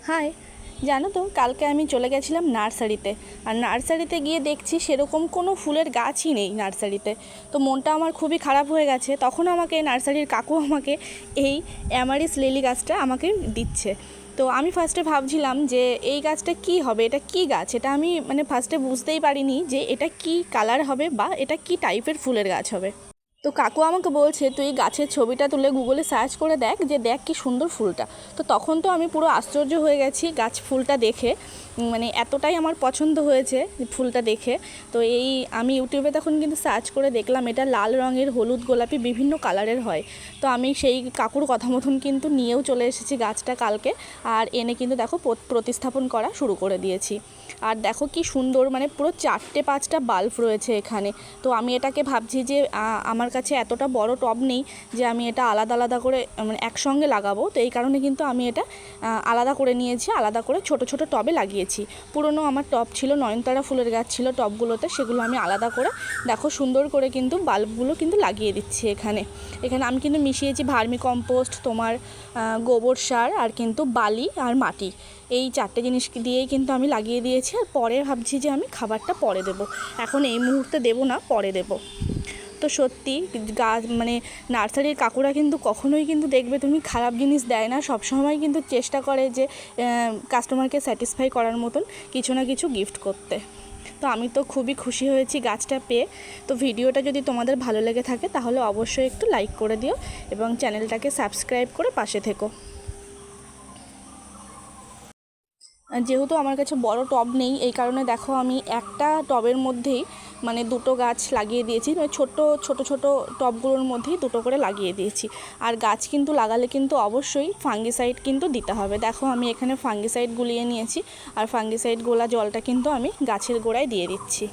High, জানো তো কালকে আমি চলে গেছিলাম নার্সারিতে। আর নার্সারিতে গিয়ে দেখছি সেরকম কোনো ফুলের গাছই নেই নার্সারিতে। তো মনটা আমার খুবই খারাপ হয়ে গেছে। তখন আমাকে নার্সারির কাকু আমাকে এই অ্যামারিস লিলি গাছটা আমাকে দিচ্ছে। তো আমি ফার্স্টে ভাবছিলাম যে এই গাছটা কি হবে, এটা কি গাছ, এটা আমি ফার্স্টে বুঝতেই পারিনি যে এটা কি কালার হবে বা এটা কি টাইপের ফুলের গাছ হবে। তো কাকু আমাকে বলছে তুই গাছের ছবিটা তুলে গুগলে সার্চ করে দেখ, যে দেখ কি সুন্দর ফুলটা। তো তখন তো আমি পুরো আশ্চর্য হয়ে গেছি গাছ ফুলটা দেখে, এতটাই আমার পছন্দ হয়েছে ফুলটা দেখে। তো এই আমি ইউটিউবে তখন কিন্তু সার্চ করে দেখলাম এটা লাল রঙের, হলুদ, গোলাপি বিভিন্ন কালারের হয়। তো আমি সেই কাকুর কথা মতন কিন্তু নিয়েও চলে এসেছি গাছটা কালকে। আর এনে কিন্তু দেখো প্রতিস্থাপন করা শুরু করে দিয়েছি। আর দেখো কি সুন্দর, পুরো 4-5টা বাল্ব রয়েছে এখানে। তো আমি এটাকে ভাবছি যে আমার কাছে এতটা বড় টব নেই যে আমি এটা আলাদা আলাদা করে একসঙ্গে লাগাবো। তো এই কারণে কিন্তু আমি এটা আলাদা করে নিয়েছি, আলাদা করে ছোট ছোট টবে লাগিয়েছি। পুরনো আমার টব ছিল, নয়নতারা ফুলের গাছ ছিল টবগুলোতে, সেগুলো আমি আলাদা করে দেখো সুন্দর করে কিন্তু বাল্বগুলো কিন্তু লাগিয়ে দিচ্ছি এখানে। আমি কিন্তু মিশিয়েছি ভার্মি কম্পোস্ট, তোমার গোবর সার, আর কিন্তু বালি আর মাটি। এই 4টে জিনিস দিয়েই কিন্তু আমি লাগিয়ে দিয়েছি। আর পরে ভাবছি যে আমি খাবারটা পরে দেবো, এখন এই মুহূর্তে দেবো না, পরে দেবো। তো সত্যি গাছ নার্সারির কাকুরা কিন্তু কখনোই কিন্তু দেখবে তুমি খারাপ জিনিস দেয় না, সবসময় কিন্তু চেষ্টা করে যে কাস্টমারকে স্যাটিসফাই করার মতন কিছু না কিছু গিফট করতে। তো আমি তো খুবই খুশি হয়েছি গাছটা পেয়ে। তো ভিডিওটা যদি তোমাদের ভালো লেগে থাকে তাহলে অবশ্যই একটু লাইক করে দিও এবং চ্যানেলটাকে সাবস্ক্রাইব করে পাশে থেকো। যেহেতু আমার কাছে বড় টব নেই, এই কারণে দেখো আমি একটা টবের মধ্যেই 2টো গাছ লাগিয়ে দিয়েছি। ছোট ছোট টবগুলোর মধ্যেই 2টো করে লাগিয়ে দিয়েছি। আর গাছ কিন্তু লাগালে কিন্তু অবশ্যই ফাঙ্গিসাইড কিন্তু দিতে হবে। দেখো আমি এখানে ফাঙ্গিসাইড গুলিয়ে নিয়েছি, আর ফাঙ্গিসাইড গোলা জলটা কিন্তু আমি গাছের গোড়ায় দিয়ে দিচ্ছি।